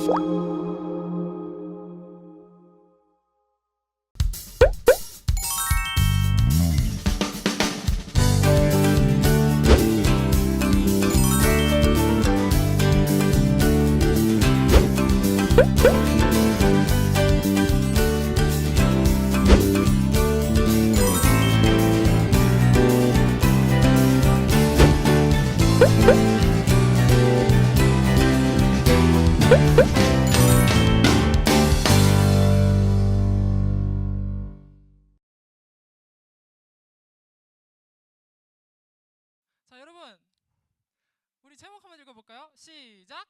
자, 여러분, 우리 제목 한번 읽어볼까요? 시작!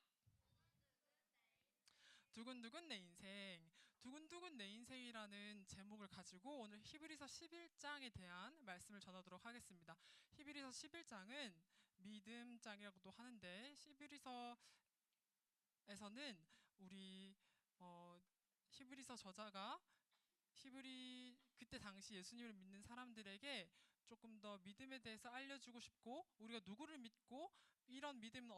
두근두근 내 인생. 두근두근 내 인생이라는 제목을 가지고 오늘 히브리서 11장에 대한 말씀을 전하도록 하겠습니다. 히브리서 11장은 믿음장이라고도 하는데, 히브리서에서는 우리 히브리서 저자가 그때 당시 예수님을 믿는 사람들에게 조금 더 믿음에 대해서 알려주고 싶고, 우리가 누구를 믿고 이런 믿음은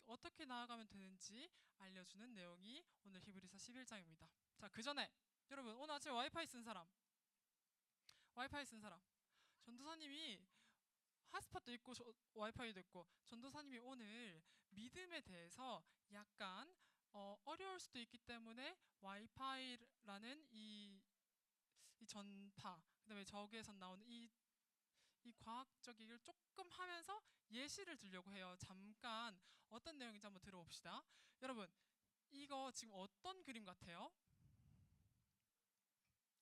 어떻게 나아가면 되는지 알려주는 내용이 오늘 히브리서 11장입니다. 자, 그 전에 여러분, 오늘 아침에 와이파이 쓴 사람, 전도사님이 핫스팟도 있고 와이파이도 있고, 전도사님이 오늘 믿음에 대해서 약간 어려울 수도 있기 때문에 와이파이라는 이 전파, 그다음에 저기에서 나오는 이 과학적 얘기를 조금 하면서 예시를 들려고 해요. 잠깐 어떤 내용인지 한번 들어봅시다. 여러분, 이거 지금 어떤 그림 같아요?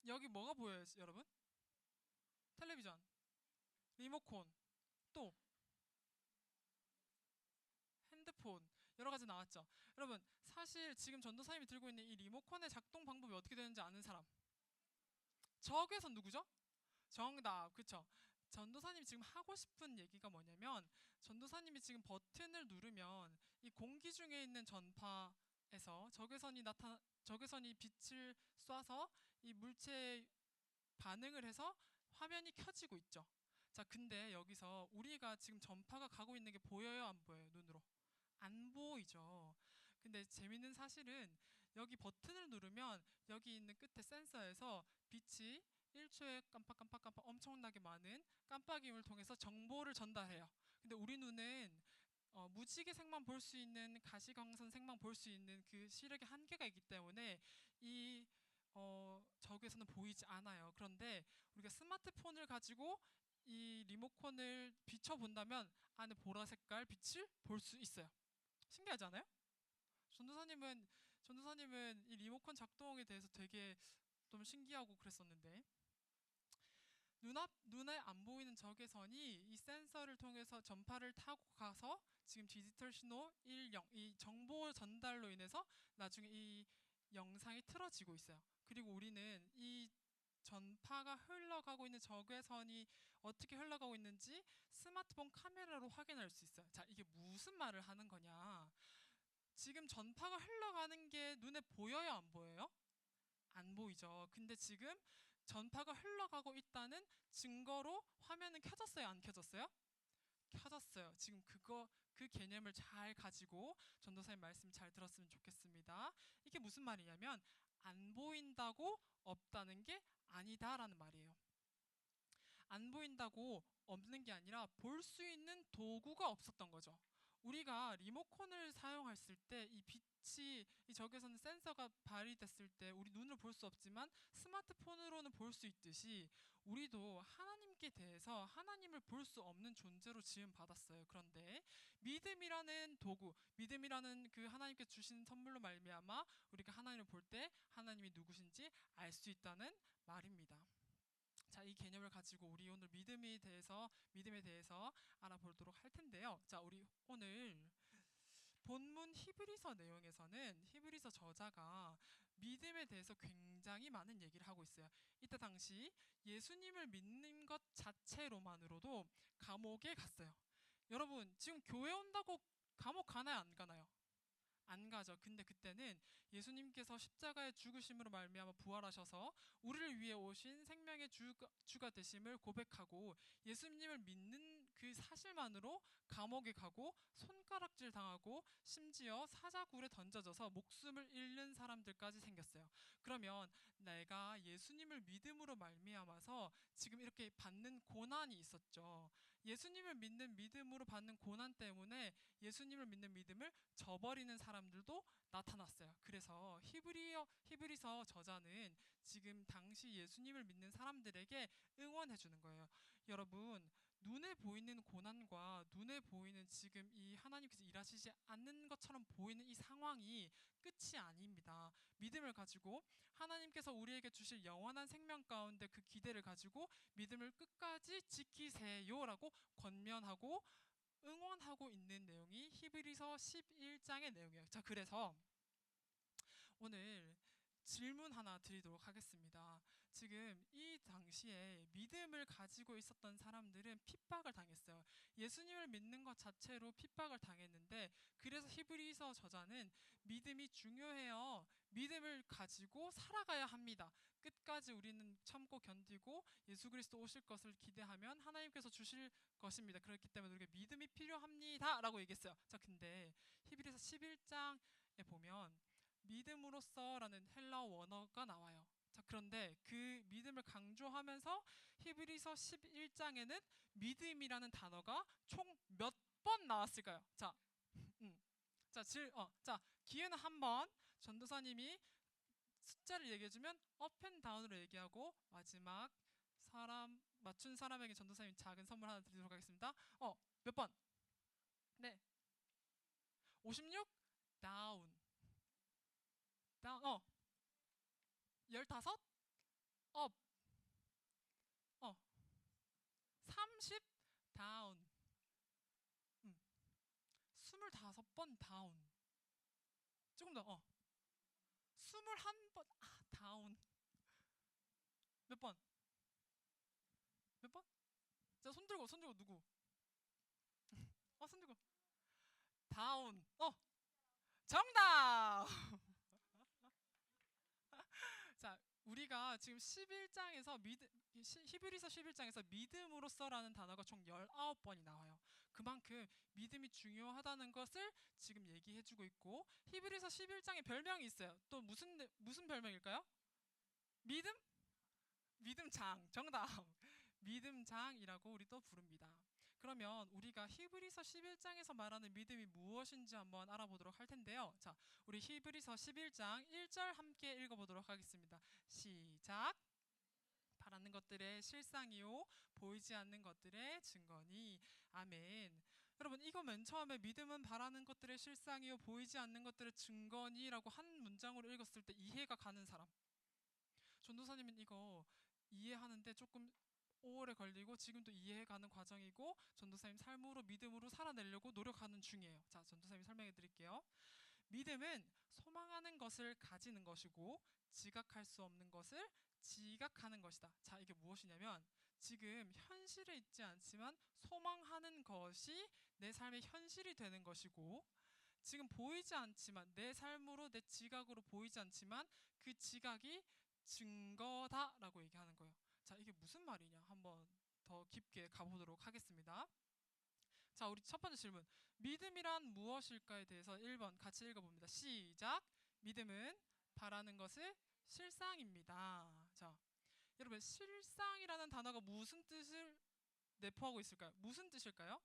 여기 뭐가 보여요, 여러분? 텔레비전, 리모컨, 또 핸드폰, 여러 가지 나왔죠. 여러분, 사실 지금 전도사님이 들고 있는 이 리모컨의 작동 방법이 어떻게 되는지 아는 사람? 적외선 누구죠? 정답, 그쵸? 전도사님이 지금 하고 싶은 얘기가 뭐냐면, 전도사님이 지금 버튼을 누르면 이 공기 중에 있는 전파에서 적외선이 빛을 쏴서 이 물체에 반응을 해서 화면이 켜지고 있죠. 자, 근데 여기서 우리가 지금 전파가 가고 있는 게 보여요, 안 보여요? 눈으로 안 보이죠. 근데 재밌는 사실은 여기 버튼을 누르면 여기 있는 끝에 센서에서 빛이 1초에 깜빡깜빡깜빡 엄청나게 많은 깜빡임을 통해서 정보를 전달해요. 근데 우리 눈은 무지개색만 볼 수 있는, 가시광선색만 볼 수 있는 그 시력의 한계가 있기 때문에 이 적외선은 보이지 않아요. 그런데 우리가 스마트폰을 가지고 이 리모컨을 비춰본다면 안에 보라색깔 빛을 볼 수 있어요. 신기하지 않아요? 전도사님은 이 리모컨 작동에 대해서 되게 좀 신기하고 그랬었는데, 눈에 안 보이는 적외선이 이 센서를 통해서 전파를 타고 가서 지금 디지털 신호 1, 0, 이 정보 전달로 인해서 나중에 이 영상이 틀어지고 있어요. 그리고 우리는 이 전파가 흘러가고 있는 적외선이 어떻게 흘러가고 있는지 스마트폰 카메라로 확인할 수 있어요. 자, 이게 무슨 말을 하는 거냐? 지금 전파가 흘러가는 게 눈에 보여요, 안 보여요? 안 보이죠. 근데 지금 전파가 흘러가고 있다는 증거로 화면은 켜졌어요, 안 켜졌어요? 켜졌어요. 지금 그 개념을 잘 가지고 전도사님 말씀 잘 들었으면 좋겠습니다. 이게 무슨 말이냐면, 안 보인다고 없다는 게 아니다라는 말이에요. 안 보인다고 없는 게 아니라 볼 수 있는 도구가 없었던 거죠. 우리가 리모컨을 사용했을 때 이 빛이, 이 적외선 센서가 발휘됐을 때 우리 눈으로 볼 수 없지만 스마트폰으로는 볼 수 있듯이, 우리도 하나님께 대해서 하나님을 볼 수 없는 존재로 지음 받았어요. 그런데 믿음이라는 도구, 믿음이라는 그 하나님께 주신 선물로 말미암아 우리가 하나님을 볼 때 하나님이 누구신지 알 수 있다는 말입니다. 자, 이 개념을 가지고 우리 오늘 믿음에 대해서 알아보도록 할 텐데요. 자, 우리 오늘 본문 히브리서 내용에서는 히브리서 저자가 믿음에 대해서 굉장히 많은 얘기를 하고 있어요. 이때 당시 예수님을 믿는 것 자체로만으로도 감옥에 갔어요. 여러분, 지금 교회 온다고 감옥 가나요, 안 가나요? 안 가죠. 근데 그때는 예수님께서 십자가의 죽으심으로 말미암아 부활하셔서 우리를 위해 오신 생명의 주가 되심을 고백하고 예수님을 믿는 그 사실만으로 감옥에 가고 손가락질 당하고 심지어 사자굴에 던져져서 목숨을 잃는 사람들까지 생겼어요. 그러면 내가 예수님을 믿음으로 말미암아서 지금 이렇게 받는 고난이 있었죠. 예수님을 믿는 믿음으로 받는 고난 때문에 예수님을 믿는 믿음을 저버리는 사람들도 나타났어요. 그래서 히브리서 저자는 지금 당시 예수님을 믿는 사람들에게 응원해 주는 거예요. 여러분, 눈에 보이는 고난과 눈에 보이는 지금 이 하나님께서 일하시지 않는 것처럼 보이는 이 상황이 끝이 아닙니다. 믿음을 가지고 하나님께서 우리에게 주실 영원한 생명 가운데 그 기대를 가지고 믿음을 끝까지 지키세요라고 권면하고 응원하고 있는 내용이 히브리서 11장의 내용이에요. 자, 그래서 오늘 질문 하나 드리도록 하겠습니다. 지금 이 당시에 믿음을 가지고 있었던 사람들은 핍박을 당했어요. 예수님을 믿는 것 자체로 핍박을 당했는데, 그래서 히브리서 저자는 믿음이 중요해요. 믿음을 가지고 살아가야 합니다. 끝까지 우리는 참고 견디고 예수 그리스도 오실 것을 기대하면 하나님께서 주실 것입니다. 그렇기 때문에 우리가 믿음이 필요합니다 라고 얘기했어요. 자, 근데 히브리서 11장에 보면 믿음으로써라는 헬라어 원어가 나와요. 자, 그런데 그 믿음을 강조하면서 히브리서 11장에는 믿음이라는 단어가 총 몇 번 나왔을까요? 자, 자, 기회는 한 번. 전도사님이 숫자를 얘기해주면 업앤다운으로 얘기하고 마지막 맞춘 사람에게 전도사님 작은 선물 하나 드리도록 하겠습니다. 몇 번? 네. 56? 다운. 15? 업. 30? 다운. 25번 다운. 조금 더. 21번 다운. 몇 번? 몇 번? 자, 손 들고 누구? 손 들고. 다운. 정답! 자, 우리가 지금 히브리서 11장에서 믿음으로써라는 단어가 총 19번이 나와요. 그만큼 믿음이 중요하다는 것을 지금 얘기해주고 있고, 히브리서 11장에 별명이 있어요. 또 무슨 별명일까요? 믿음? 믿음장. 정답. 믿음장이라고 우리 또 부릅니다. 그러면 우리가 히브리서 11장에서 말하는 믿음이 무엇인지 한번 알아보도록 할 텐데요. 자, 우리 히브리서 11장 1절 함께 읽어보도록 하겠습니다. 시작. 바라는 것들의 실상이요 보이지 않는 것들의 증거니. 아멘. 여러분, 이거 맨 처음에 믿음은 바라는 것들의 실상이요 보이지 않는 것들의 증거니라고 한 문장으로 읽었을 때 이해가 가는 사람. 전도사님은 이거 이해하는데 조금 오래 걸리고 지금도 이해가는 과정이고 전도사님 삶으로 믿음으로 살아내려고 노력하는 중이에요. 자, 전도사님 설명해 드릴게요. 믿음은 소망하는 것을 가지는 것이고 지각할 수 없는 것을 지각하는 것이다. 자, 이게 무엇이냐면 지금 현실에 있지 않지만 소망하는 것이 내 삶의 현실이 되는 것이고, 지금 보이지 않지만 내 삶으로 내 지각으로 보이지 않지만 그 지각이 증거다라고 얘기하는 거예요. 자, 이게 무슨 말이냐 한번 더 깊게 가보도록 하겠습니다. 자, 우리 첫 번째 질문, 믿음이란 무엇일까에 대해서 1번 같이 읽어봅니다. 시작. 믿음은 바라는 것을 실상입니다. 자, 여러분, 실상이라는 단어가 무슨 뜻을 내포하고 있을까요? 무슨 뜻일까요?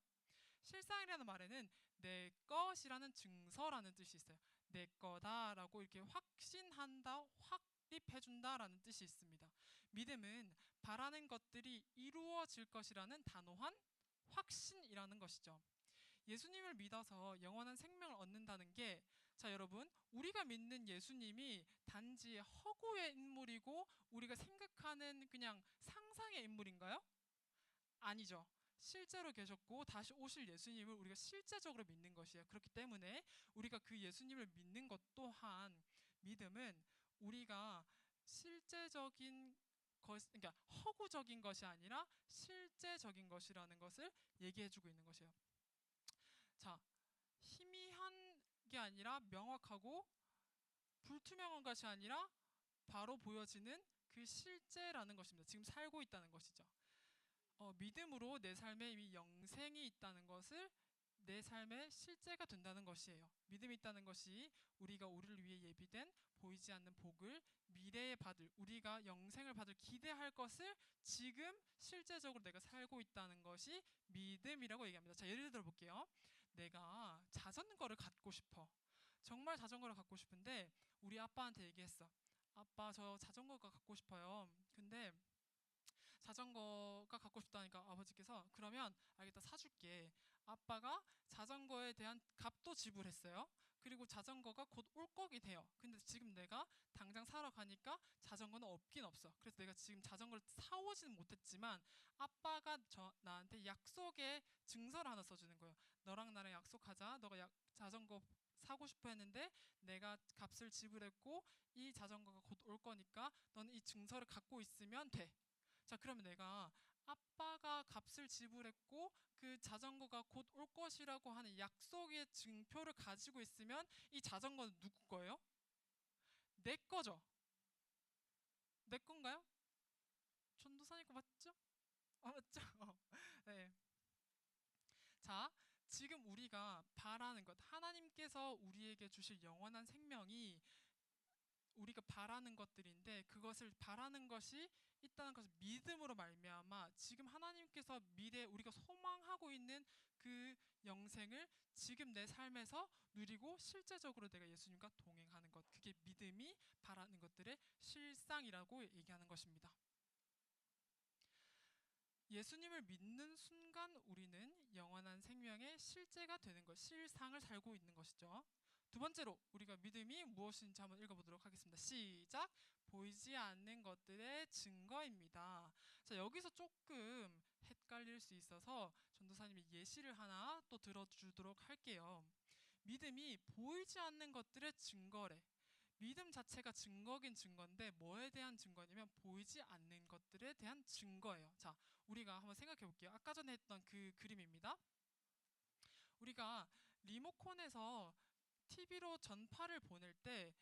실상이라는 말에는 내 것이라는 증서라는 뜻이 있어요. 내 거다라고 이렇게 확신한다, 확립해준다라는 뜻이 있습니다. 믿음은 바라는 것들이 이루어질 것이라는 단호한 확신이라는 것이죠. 예수님을 믿어서 영원한 생명을 얻는다는 게, 자, 여러분, 우리가 믿는 예수님이 단지 허구의 인물이고 우리가 생각하는 그냥 상상의 인물인가요? 아니죠. 실제로 계셨고 다시 오실 예수님을 우리가 실제적으로 믿는 것이에요. 그렇기 때문에 우리가 그 예수님을 믿는 것 또한, 믿음은 우리가 실제적인 그러니까 허구적인 것이 아니라 실제적인 것이라는 것을 얘기해주고 있는 것이에요. 자, 희미한 게 아니라 명확하고 불투명한 것이 아니라 바로 보여지는 그 실제라는 것입니다. 지금 살고 있다는 것이죠. 믿음으로 내 삶에 이미 영생이 있다는 것을 내 삶의 실제가 된다는 것이에요. 믿음이 있다는 것이 우리가 우리를 위해 예비된 보이지 않는 복을 미래에 받을, 우리가 영생을 받을 기대할 것을 지금 실제적으로 내가 살고 있다는 것이 믿음이라고 얘기합니다. 자, 예를 들어 볼게요. 내가 자전거를 갖고 싶어. 정말 자전거를 갖고 싶은데 우리 아빠한테 얘기했어. 아빠, 저 자전거가 갖고 싶어요. 근데 자전거가 갖고 싶다니까 아버지께서 그러면 알겠다, 사줄게. 아빠가 자전거에 대한 값도 지불했어요. 그리고 자전거가 곧 올 거게 돼요. 근데 지금 내가 당장 사러 가니까 자전거는 없긴 없어. 그래서 내가 지금 자전거를 사오지는 못했지만 아빠가 나한테 약속의 증서를 하나 써주는 거예요. 너랑 나랑 약속하자. 너가 자전거 사고 싶어 했는데 내가 값을 지불했고 이 자전거가 곧 올 거니까 너는 이 증서를 갖고 있으면 돼. 자, 그러면 내가 아빠가 값을 지불했고 그 자전거가 곧 올 것이라고 하는 약속의 증표를 가지고 있으면 이 자전거는 누구 거예요? 내 거죠? 내 건가요? 전도사님 거 맞죠? 맞죠? 네. 자, 지금 우리가 바라는 것, 하나님께서 우리에게 주실 영원한 생명이 우리가 바라는 것들인데 그것을 바라는 것이 있다는 것을 믿음으로 말미암아 지금 하나님께서 미래에 우리가 소망하고 있는 그 영생을 지금 내 삶에서 누리고 실제적으로 내가 예수님과 동행하는 것, 그게 믿음이 바라는 것들의 실상이라고 얘기하는 것입니다. 예수님을 믿는 순간 우리는 영원한 생명의 실제가 되는 것, 실상을 살고 있는 것이죠. 두 번째로 우리가 믿음이 무엇인지 한번 읽어보도록 하겠습니다. 시작! 보이지 않는 것들의 증거입니다. 자, 여기서 조금 헷갈릴 수 있어서 전도사님이 예시를 하나 또 들어주도록 할게요. 믿음이 보이지 않는 것들의 증거래. 믿음 자체가 증거긴 증거인데 뭐에 대한 증거냐면 보이지 않는 것들에 대한 증거예요. 자, 우리가 한번 생각해 볼게요. 아까 전에 했던 그 그림입니다. 우리가 리모컨에서 TV로 전파를 보낼 때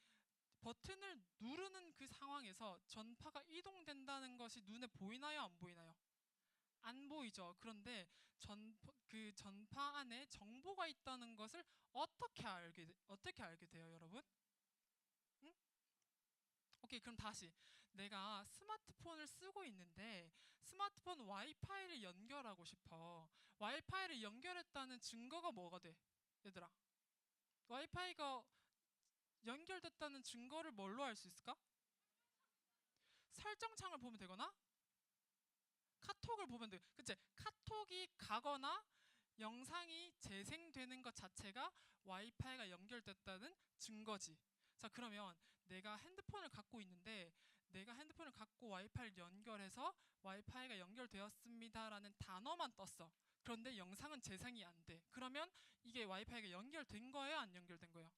버튼을 누르는 그 상황에서 전파가 이동된다는 것이 눈에 보이나요? 안 보이나요? 안 보이죠. 그런데 그 전파 안에 정보가 있다는 것을 어떻게 알게 돼요, 여러분? 응? 오케이, 그럼 다시. 내가 스마트폰을 쓰고 있는데 스마트폰 와이파이를 연결하고 싶어. 와이파이를 연결했다는 증거가 뭐가 돼? 얘들아. 와이파이가 연결됐다는 증거를 뭘로 알 수 있을까? 설정창을 보면 되거나 카톡을 보면 돼. 그치? 카톡이 가거나 영상이 재생되는 것 자체가 와이파이가 연결됐다는 증거지. 자, 그러면 내가 핸드폰을 갖고 있는데 내가 핸드폰을 갖고 와이파이를 연결해서 와이파이가 연결되었습니다라는 단어만 떴어. 그런데 영상은 재생이 안 돼. 그러면 이게 와이파이가 연결된 거예요? 안 연결된 거예요?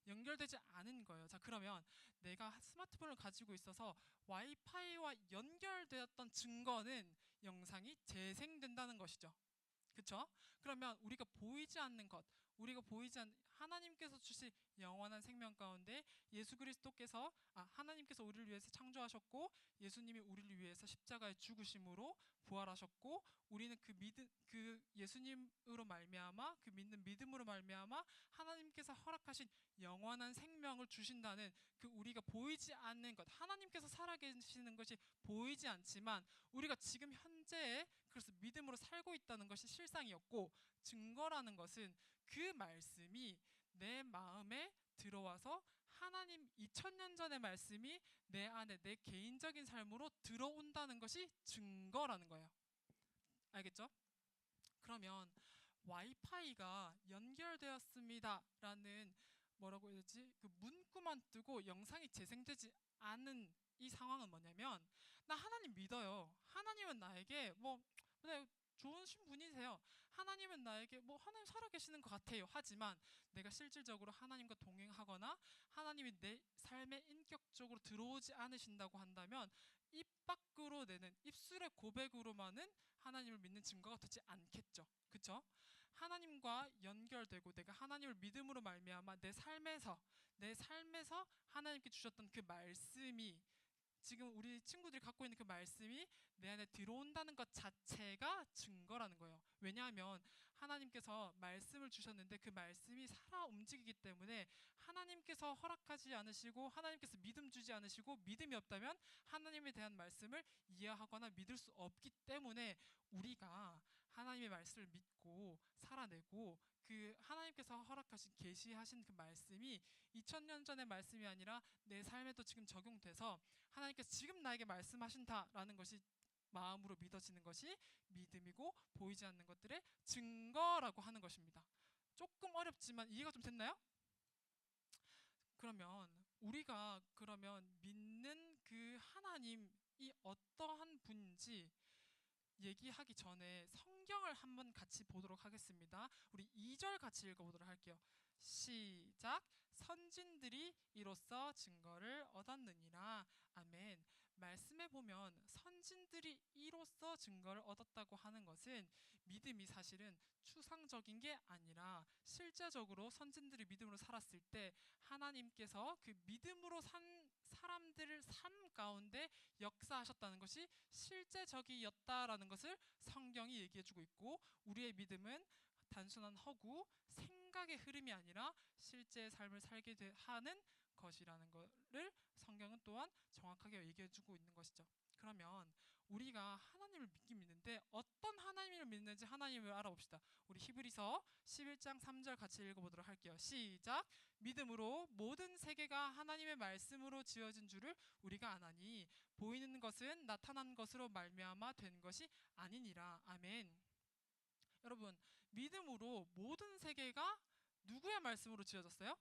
연결되지 않은 거예요. 자, 그러면 내가 스마트폰을 가지고 있어서 와이파이와 연결되었던 증거는 영상이 재생된다는 것이죠. 그렇죠? 그러면 우리가 보이지 않는 것, 우리가 보이지 않는 하나님께서 주신 영원한 생명 가운데 예수 그리스도께서 하나님께서 우리를 위해서 창조하셨고 예수님이 우리를 위해서 십자가에 죽으심으로 부활하셨고 우리는 그 예수님으로 말미암아 그 믿는 믿음으로 말미암아 하나님께서 허락하신 영원한 생명을 주신다는 그 우리가 보이지 않는 것, 하나님께서 살아계시는 것이 보이지 않지만 우리가 지금 현재에 그래서 믿음으로 살고 있다는 것이 실상이었고 증거라는 것은 그 말씀이 내 마음에 들어와서 하나님 2000년 전의 말씀이 내 안에 내 개인적인 삶으로 들어온다는 것이 증거라는 거예요. 알겠죠? 그러면 와이파이가 연결되었습니다라는 뭐라고 해야 되지? 그 문구만 뜨고 영상이 재생되지 않은 이 상황은 뭐냐면 나 하나님 믿어요. 하나님은 나에게 뭐 좋으신 분이세요. 하나님은 나에게 하나님 살아계시는 것 같아요. 하지만 내가 실질적으로 하나님과 동행하거나 하나님이 내 삶에 인격적으로 들어오지 않으신다고 한다면 입 밖으로 내는 입술의 고백으로만은 하나님을 믿는 증거가 되지 않겠죠. 그렇죠? 하나님과 연결되고 내가 하나님을 믿음으로 말미암아 내 삶에서 하나님께 주셨던 그 말씀이 지금 우리 친구들이 갖고 있는 그 말씀이 내 안에 들어온다는 것 자체가 증거라는 거예요. 왜냐하면 하나님께서 말씀을 주셨는데 그 말씀이 살아 움직이기 때문에 하나님께서 허락하지 않으시고 하나님께서 믿음 주지 않으시고 믿음이 없다면 하나님에 대한 말씀을 이해하거나 믿을 수 없기 때문에 우리가 하나님의 말씀을 믿고 살아내고 그 하나님께서 허락하신 계시하신 그 말씀이 2000년 전의 말씀이 아니라 내 삶에도 지금 적용돼서 하나님께서 지금 나에게 말씀하신다라는 것이 마음으로 믿어지는 것이 믿음이고 보이지 않는 것들의 증거라고 하는 것입니다. 조금 어렵지만 이해가 좀 됐나요? 그러면 우리가 그러면 믿는 그 하나님이 어떠한 분인지 얘기하기 전에 성경을 한번 같이 보도록 하겠습니다. 우리 2절 같이 읽어보도록 할게요. 시작. 선진들이 이로써 증거를 얻었느니라. 아멘. 말씀에 보면 선진들이 이로써 증거를 얻었다고 하는 것은 믿음이 사실은 추상적인 게 아니라 실제적으로 선진들이 믿음으로 살았을 때 하나님께서 그 믿음으로 산 사람들을 삶 가운데 역사하셨다는 것이 실제적이었다라는 것을 성경이 얘기해주고 있고, 우리의 믿음은 단순한 허구, 생각의 흐름이 아니라 실제 삶을 살게 하는 것이라는 것을 성경은 또한 정확하게 얘기해주고 있는 것이죠. 그러면 우리가 하나님을 믿긴 믿는데 어떤 하나님을 믿는지 하나님을 알아봅시다. 우리 히브리서 11장 3절 같이 읽어보도록 할게요. 시작. 믿음으로 모든 세계가 하나님의 말씀으로 지어진 줄을 우리가 아나니 보이는 것은 나타난 것으로 말미암아 된 것이 아니니라. 아멘. 여러분, 믿음으로 모든 세계가 누구의 말씀으로 지어졌어요?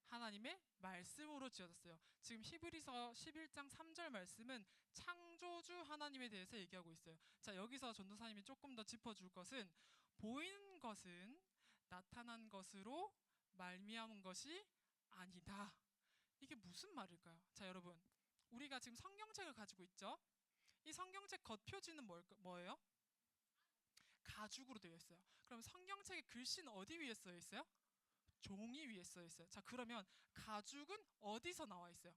하나님의 말씀으로 지어졌어요. 지금 히브리서 11장 3절 말씀은 창조주 하나님에 대해서 얘기하고 있어요. 자, 여기서 전도사님이 조금 더 짚어줄 것은 보이는 것은 나타난 것으로 말미암은 것이 아니다. 이게 무슨 말일까요? 자, 여러분, 우리가 지금 성경책을 가지고 있죠? 이 성경책 겉표지는 뭐예요? 가죽으로 되어 있어요. 그럼 성경책의 글씨는 어디 위에 써 있어요? 종이 위에 써 있어요. 자, 그러면 가죽은 어디서 나와 있어요?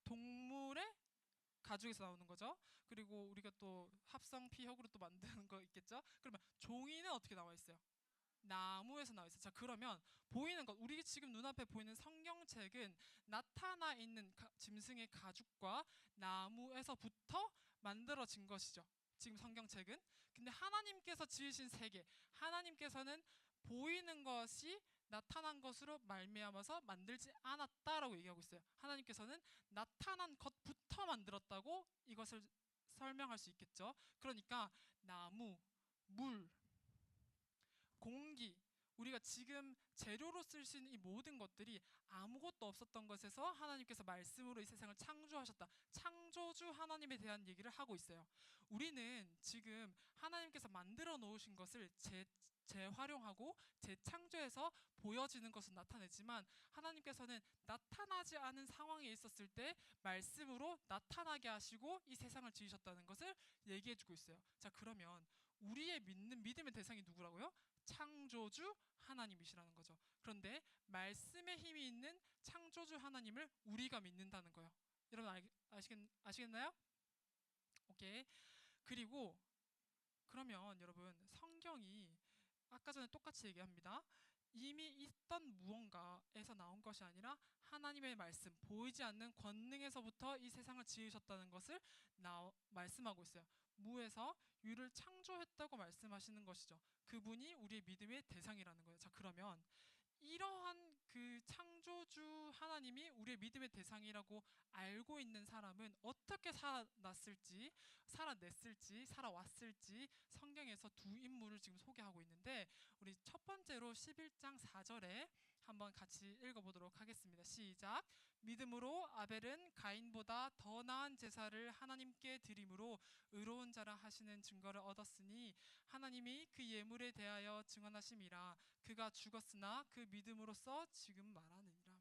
동물의 가죽에서 나오는 거죠. 그리고 우리가 또 합성 피혁으로 또 만드는 거 있겠죠? 그러면 종이는 어떻게 나와 있어요? 나무에서 나와 있어요. 자, 그러면 보이는 것, 우리 지금 눈앞에 보이는 성경책은 나타나 있는 짐승의 가죽과 나무에서부터 만들어진 것이죠. 지금 성경책은. 근데 하나님께서 지으신 세계, 하나님께서는 보이는 것이 나타난 것으로 말미암아서 만들지 않았다라고 얘기하고 있어요. 하나님께서는 나타난 것부터 만들었다고 이것을 설명할 수 있겠죠. 그러니까 나무, 물, 공기, 우리가 지금 재료로 쓸 수 있는 이 모든 것들이 아무것도 없었던 것에서 하나님께서 말씀으로 이 세상을 창조하셨다. 창조주 하나님에 대한 얘기를 하고 있어요. 우리는 지금 하나님께서 만들어 놓으신 것을 재활용하고 재창조해서 보여지는 것은 나타내지만 하나님께서는 나타나지 않은 상황에 있었을 때 말씀으로 나타나게 하시고 이 세상을 지으셨다는 것을 얘기해주고 있어요. 자, 그러면 우리의 믿는 믿음의 대상이 누구라고요? 창조주 하나님이시라는 거죠. 그런데 말씀의 힘이 있는 창조주 하나님을 우리가 믿는다는 거예요. 여러분 아시겠나요? 오케이. 그리고 그러면 여러분, 성경이 아까 전에 똑같이 얘기합니다. 이미 있던 무언가에서 나온 것이 아니라 하나님의 말씀, 보이지 않는 권능에서부터 이 세상을 지으셨다는 것을 말씀하고 있어요. 무에서 유를 창조했다고 말씀하시는 것이죠. 그분이 우리의 믿음의 대상이라는 거예요. 자, 그러면 이러한 그 창조주 하나님이 우리의 믿음의 대상이라고 알고 있는 사람은 어떻게 살아냈을지, 살아왔을지 성경에서 두 인물을 지금 소개하고 있는데, 우리 첫 번째로 11장 4절에 한번 같이 읽어보도록 하겠습니다. 시작. 믿음으로 아벨은 가인보다 더 나은 제사를 하나님께 드림으로 의로운 자라 하시는 증거를 얻었으니 하나님이 그 예물에 대하여 증언하심이라. 그가 죽었으나 그 믿음으로써 지금 말하느니라.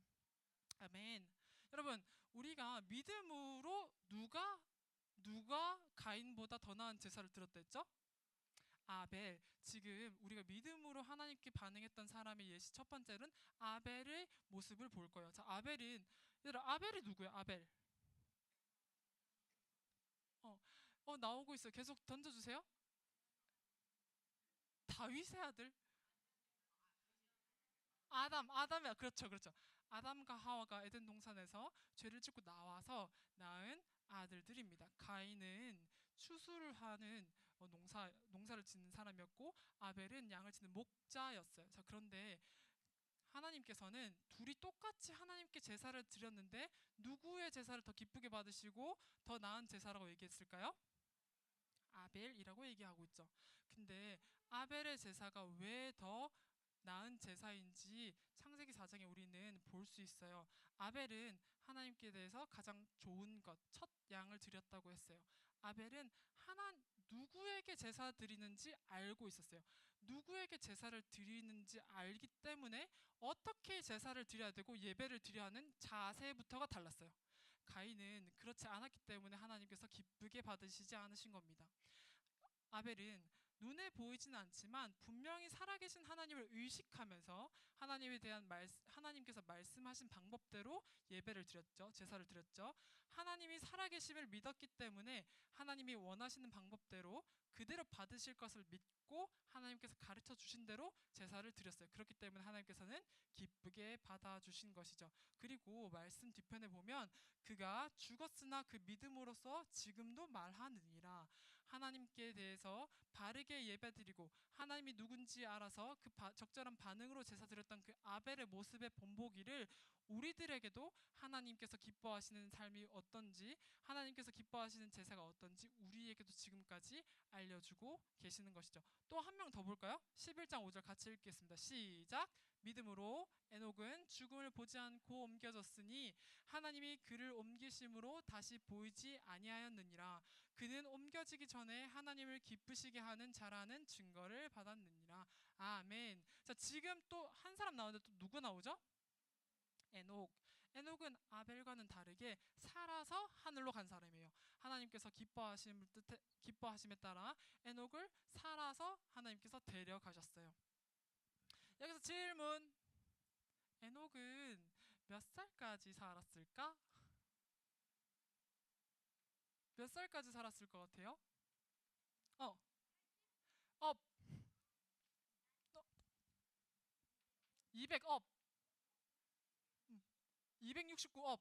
아멘. 여러분, 우리가 믿음으로 누가 가인보다 더 나은 제사를 드렸다 했죠? 아벨. 지금 우리가 믿음으로 하나님께 반응했던 사람의 예시 첫 번째는 아벨의 모습을 볼 거예요. 자, 아벨이 누구예요? 아벨. 나오고 있어요. 계속 던져주세요. 다윗의 아들. 아담이야. 그렇죠, 그렇죠. 아담과 하와가 에덴 동산에서 죄를 짓고 나와서 낳은 아들들입니다. 가인은 추수를 하는 농사를 짓는 사람이었고, 아벨은 양을 치는 목자였어요. 자, 그런데 하나님께서는 둘이 똑같이 하나님께 제사를 드렸는데 누구의 제사를 더 기쁘게 받으시고 더 나은 제사라고 얘기했을까요? 아벨이라고 얘기하고 있죠. 근데 아벨의 제사가 왜 더 나은 제사인지 창세기 4장에 우리는 볼 수 있어요. 아벨은 하나님께 대해서 가장 좋은 것, 첫 양을 드렸다고 했어요. 아벨은 누구에게 제사 드리는지 알고 있었어요. 누구에게 제사를 드리는지 알기 때문에 어떻게 제사를 드려야 되고 예배를 드려야 하는 자세부터가 달랐어요. 가인은 그렇지 않았기 때문에 하나님께서 기쁘게 받으시지 않으신 겁니다. 아벨은 눈에 보이지는 않지만 분명히 살아계신 하나님을 의식하면서 하나님께서 말씀하신 방법대로 예배를 드렸죠. 제사를 드렸죠. 하나님이 살아계심을 믿었기 때문에 하나님이 원하시는 방법대로 그대로 받으실 것을 믿고 하나님께서 가르쳐 주신 대로 제사를 드렸어요. 그렇기 때문에 하나님께서는 기쁘게 받아주신 것이죠. 그리고 말씀 뒤편에 보면 그가 죽었으나 그 믿음으로써 지금도 말하느니라. 하나님께 대해서 바르게 예배드리고 하나님이 누군지 알아서 그 적절한 반응으로 제사 드렸던 그 아벨의 모습의 본보기를 우리들에게도 하나님께서 기뻐하시는 삶이 어떤지, 하나님께서 기뻐하시는 제사가 어떤지 우리에게도 지금까지 알려주고 계시는 것이죠. 또 한 명 더 볼까요? 11장 5절 같이 읽겠습니다. 시작. 믿음으로 에녹은 죽음을 보지 않고 옮겨졌으니 하나님이 그를 옮기심으로 다시 보이지 아니하였느니라. 그는 옮겨지기 전에 하나님을 기쁘시게 하는 자라는 증거를 받았느니라. 아멘. 자, 지금 또 한 사람 나오는데 또 누구 나오죠? 에녹. 에녹은 아벨과는 다르게 살아서 하늘로 간 사람이에요. 하나님께서 기뻐하심에 따라 에녹을 살아서 하나님께서 데려가셨어요. 여기서 질문. 에녹은 몇 살까지 살았을까? 몇 살까지 살았을 것 같아요? 어, 업, 200업, 269업,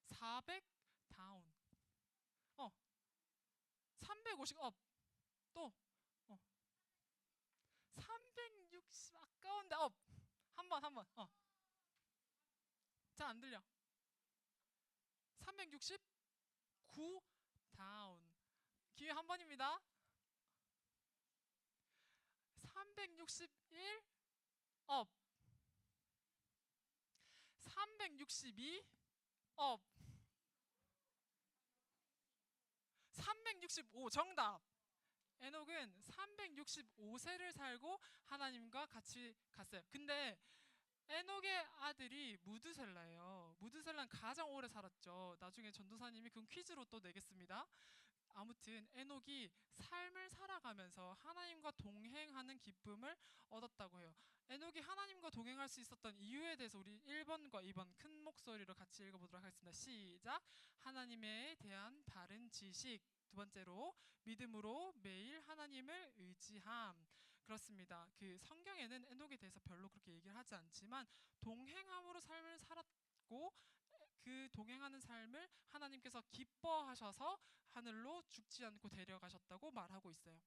400 다운, 어, 350업, 또, 360 아까운데 업, 한 번, 잘 안 들려. 369 다운. 기회 한 번입니다. 361 업, 362 업, 365 정답. 에녹은 365세를 살고 하나님과 같이 갔어요. 근데 에녹의 아들이 무드셀라예요. 무드셀라는 가장 오래 살았죠. 나중에 전도사님이 그건 퀴즈로 또 내겠습니다. 아무튼 에녹이 삶을 살아가면서 하나님과 동행하는 기쁨을 얻었다고 해요. 에녹이 하나님과 동행할 수 있었던 이유에 대해서 우리 1번과 2번 큰 목소리로 같이 읽어보도록 하겠습니다. 시작. 하나님에 대한 바른 지식. 두 번째로 믿음으로 매일 하나님을 의지함. 그렇습니다. 그 성경에는 에녹에 대해서 별로 그렇게 얘기를 하지 않지만 동행함으로 삶을 살았고 그 동행하는 삶을 하나님께서 기뻐하셔서 하늘로 죽지 않고 데려가셨다고 말하고 있어요.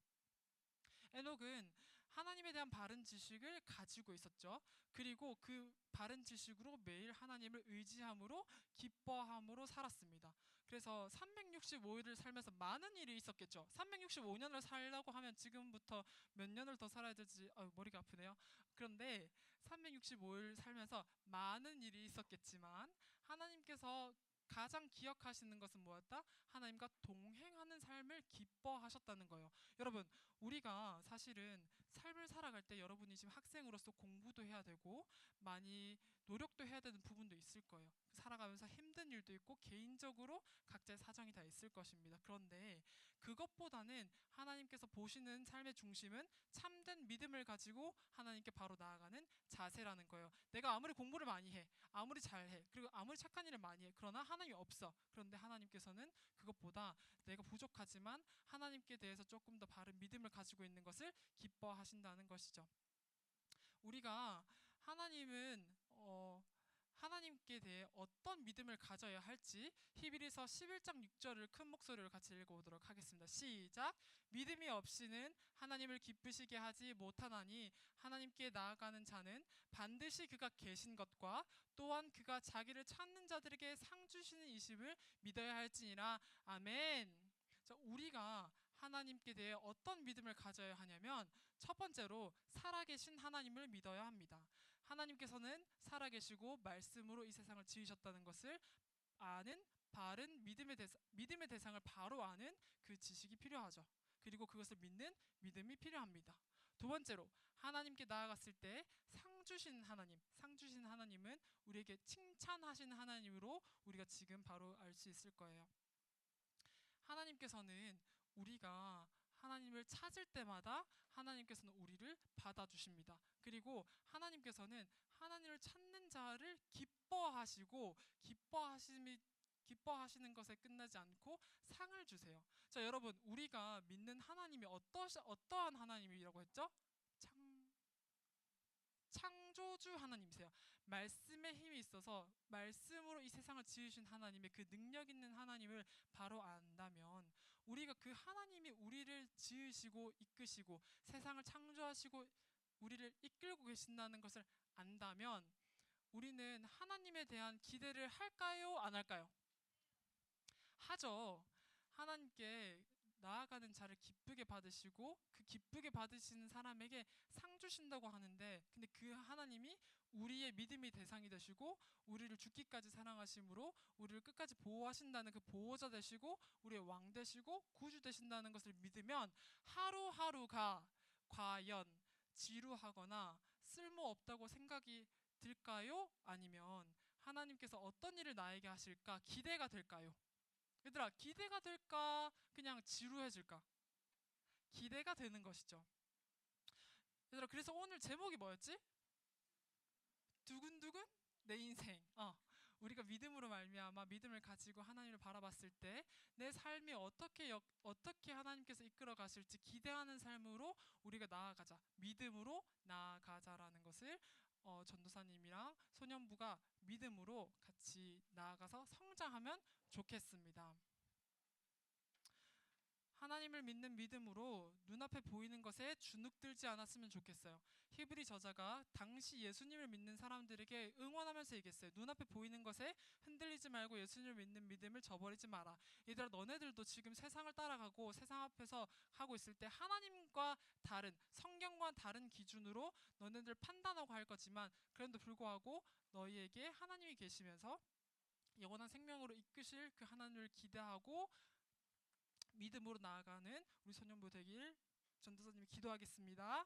에녹은 하나님에 대한 바른 지식을 가지고 있었죠. 그리고 그 바른 지식으로 매일 하나님을 의지함으로 기뻐함으로 살았습니다. 그래서 365일을 살면서 많은 일이 있었겠죠. 365년을 살려고 하면 지금부터 몇 년을 더 살아야 될지 머리가 아프네요. 그런데 365일 살면서 많은 일이 있었겠지만 하나님께서 가장 기억하시는 것은 뭐였다? 하나님과 동행하는 삶을 기뻐하셨다는 거예요. 여러분, 우리가 사실은 삶을 살아갈 때 여러분이 지금 학생으로서 공부도 해야 되고 많이 노력도 해야 되는 부분도 있을 거예요. 살아가면서 힘든 일도 있고 개인적으로 각자의 사정이 다 있을 것입니다. 그런데 그것보다는 하나님께서 보시는 삶의 중심은 참된 믿음을 가지고 하나님께 바로 나아가는 자세라는 거예요. 내가 아무리 공부를 많이 해, 아무리 잘해, 그리고 아무리 착한 일을 많이 해, 그러나 하나님이 없어. 그런데 하나님께서는 그것보다 내가 부족하지만 하나님께 대해서 조금 더 바른 믿음을 가지고 있는 것을 기뻐하신다는 것이죠. 우리가 하나님은 하나님께 대해 어떤 믿음을 가져야 할지 히브리서 11장 6절을 큰 목소리로 같이 읽어보도록 하겠습니다. 시작. 믿음이 없이는 하나님을 기쁘시게 하지 못하나니 하나님께 나아가는 자는 반드시 그가 계신 것과 또한 그가 자기를 찾는 자들에게 상 주시는 이심을 믿어야 할지니라. 아멘. 자, 우리가 하나님께 대해 어떤 믿음을 가져야 하냐면 첫 번째로 살아계신 하나님을 믿어야 합니다. 하나님께서는 살아계시고 말씀으로 이 세상을 지으셨다는 것을 아는 바른 믿음의 대상을 바로 아는 그 지식이 필요하죠. 그리고 그것을 믿는 믿음이 필요합니다. 두 번째로 하나님께 나아갔을 때 상 주신 하나님은 우리에게 칭찬하시는 하나님으로 우리가 지금 바로 알 수 있을 거예요. 하나님께서는 우리가 하나님을 찾을 때마다 하나님께서는 우리를 받아주십니다. 그리고 하나님께서는 하나님을 찾는 자를 기뻐하시는 것에 끝나지 않고 상을 주세요. 자, 여러분, 우리가 믿는 하나님이 어떠한 하나님이라고 했죠? 창조주 하나님이세요. 말씀의 힘이 있어서 말씀으로 이 세상을 지으신 하나님의 그 능력 있는 하나님을 바로 안다면 우리가 그 하나님이 우리를 지으시고 이끄시고 세상을 창조하시고 우리를 이끌고 계신다는 것을 안다면 우리는 하나님에 대한 기대를 할까요? 안 할까요? 하죠. 하나님께 나아가는 자를 기쁘게 받으시고 그 기쁘게 받으시는 사람에게 상 주신다고 하는데 근데 그 하나님이 우리의 믿음의 대상이 되시고 우리를 죽기까지 사랑하심으로 우리를 끝까지 보호하신다는 그 보호자 되시고 우리의 왕 되시고 구주 되신다는 것을 믿으면 하루하루가 과연 지루하거나 쓸모없다고 생각이 들까요? 아니면 하나님께서 어떤 일을 나에게 하실까 기대가 될까요? 얘들아, 기대가 될까? 그냥 지루해질까? 기대가 되는 것이죠. 얘들아, 그래서 오늘 제목이 뭐였지? 두근두근 내 인생. 우리가 믿음으로 말미암아 믿음을 가지고 하나님을 바라봤을 때 내 삶이 어떻게 하나님께서 이끌어 가실지 기대하는 삶으로 우리가 나아가자. 믿음으로 나아가자라는 것을 전도사님이랑 소년부가 믿음으로 같이 나아가서 성장하면 좋겠습니다. 하나님을 믿는 믿음으로 눈앞에 보이는 것에 주눅들지 않았으면 좋겠어요. 히브리 저자가 당시 예수님을 믿는 사람들에게 응원하면서 얘기했어요. 눈앞에 보이는 것에 흔들리지 말고 예수님을 믿는 믿음을 저버리지 마라. 얘들아, 너네들도 지금 세상을 따라가고 세상 앞에서 하고 있을 때 하나님과 다른, 성경과 다른 기준으로 너네들 판단하고 할 거지만 그럼에도 불구하고 너희에게 하나님이 계시면서 영원한 생명으로 이끄실 그 하나님을 기대하고 믿음으로 나아가는 우리 소년부 되길 전도사님이 기도하겠습니다.